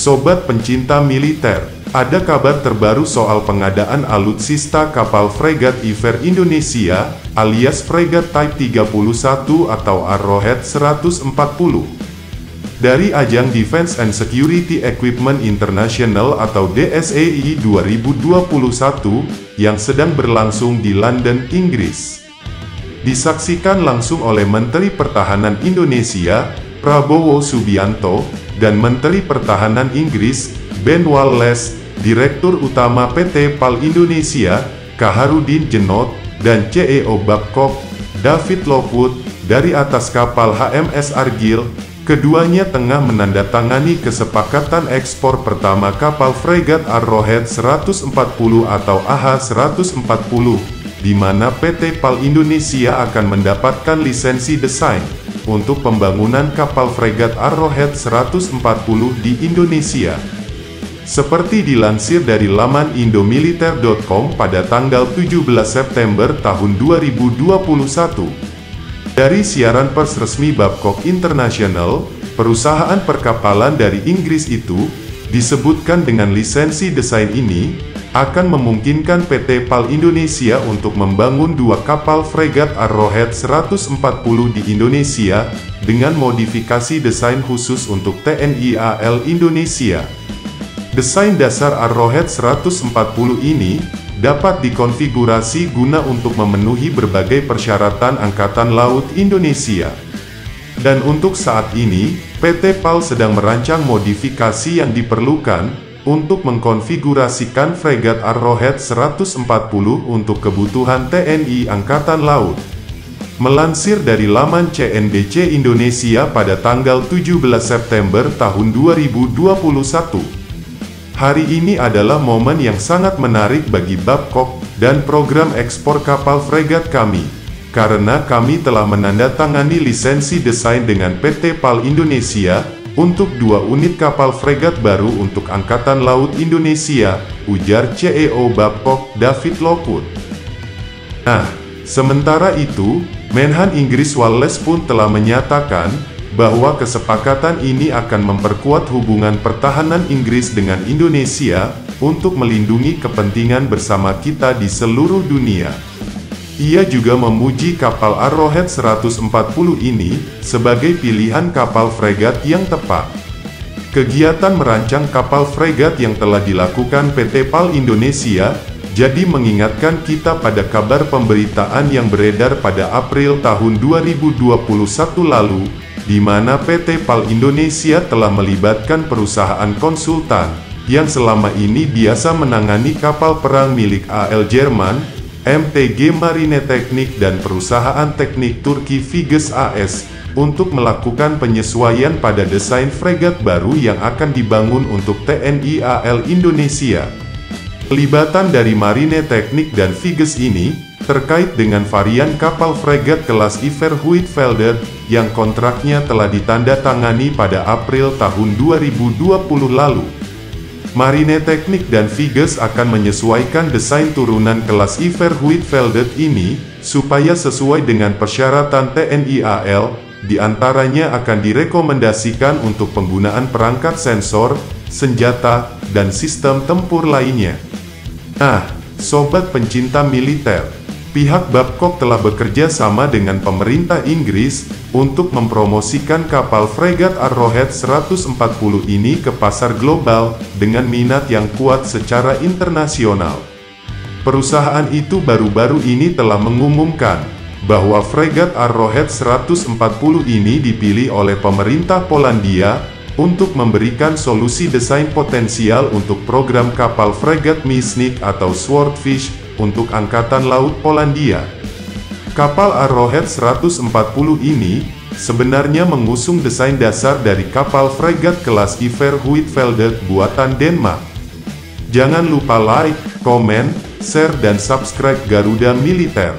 Sobat pencinta militer, ada kabar terbaru soal pengadaan alutsista kapal fregat Iver Indonesia, alias Fregat Type 31 atau Arrowhead 140. Dari ajang Defense and Security Equipment International atau DSEI 2021, yang sedang berlangsung di London, Inggris. Disaksikan langsung oleh Menteri Pertahanan Indonesia, Prabowo Subianto, dan Menteri Pertahanan Inggris, Ben Wallace, Direktur Utama PT PAL Indonesia, Kaharudin Djenot, dan CEO Babcock, David Lockwood, dari atas kapal HMS Argyll. Keduanya tengah menandatangani kesepakatan ekspor pertama kapal fregat Arrowhead 140 atau AH-140, di mana PT PAL Indonesia akan mendapatkan lisensi desain untuk pembangunan kapal fregat Arrowhead 140 di Indonesia. Seperti dilansir dari laman indomiliter.com pada tanggal 17 September tahun 2021. Dari siaran pers resmi Babcock International, perusahaan perkapalan dari Inggris itu, disebutkan dengan lisensi desain ini, akan memungkinkan PT PAL Indonesia untuk membangun dua kapal fregat Arrowhead 140 di Indonesia, dengan modifikasi desain khusus untuk TNI AL Indonesia. Desain dasar Arrowhead 140 ini, dapat dikonfigurasi guna untuk memenuhi berbagai persyaratan Angkatan Laut Indonesia. Dan untuk saat ini, PT PAL sedang merancang modifikasi yang diperlukan untuk mengkonfigurasikan fregat Arrowhead 140 untuk kebutuhan TNI Angkatan Laut. Melansir dari laman CNBC Indonesia pada tanggal 17 September tahun 2021. Hari ini adalah momen yang sangat menarik bagi Babcock dan program ekspor kapal fregat kami, karena kami telah menandatangani lisensi desain dengan PT PAL Indonesia untuk dua unit kapal fregat baru untuk Angkatan Laut Indonesia, ujar CEO Babcock, David Lockwood. Nah, sementara itu, Menhan Inggris Wallace pun telah menyatakan bahwa kesepakatan ini akan memperkuat hubungan pertahanan Inggris dengan Indonesia untuk melindungi kepentingan bersama kita di seluruh dunia. Ia juga memuji kapal Arrowhead 140 ini sebagai pilihan kapal fregat yang tepat. Kegiatan merancang kapal fregat yang telah dilakukan PT PAL Indonesia jadi mengingatkan kita pada kabar pemberitaan yang beredar pada April tahun 2021 lalu, di mana PT PAL Indonesia telah melibatkan perusahaan konsultan yang selama ini biasa menangani kapal perang milik AL Jerman, MTG Marine Teknik, dan perusahaan teknik Turki Figes AS untuk melakukan penyesuaian pada desain fregat baru yang akan dibangun untuk TNI AL Indonesia. Pelibatan dari Marine Teknik dan Figes ini terkait dengan varian kapal fregat kelas Iver Huitfelder yang kontraknya telah ditandatangani pada April tahun 2020 lalu. Marine Teknik dan Figes akan menyesuaikan desain turunan kelas Iver Huitfelder ini supaya sesuai dengan persyaratan TNI AL, diantaranya akan direkomendasikan untuk penggunaan perangkat sensor, senjata, dan sistem tempur lainnya. Nah, sobat pencinta militer, pihak Babcock telah bekerja sama dengan pemerintah Inggris untuk mempromosikan kapal fregat Arrowhead 140 ini ke pasar global dengan minat yang kuat secara internasional. Perusahaan itu baru-baru ini telah mengumumkan bahwa fregat Arrowhead 140 ini dipilih oleh pemerintah Polandia untuk memberikan solusi desain potensial untuk program kapal fregat Myśnik atau Swordfish untuk Angkatan Laut Polandia. Kapal Arrowhead 140 ini sebenarnya mengusung desain dasar dari kapal fregat kelas Iver Huitfelder buatan Denmark. Jangan lupa like, komen, share, dan subscribe Garuda Militer.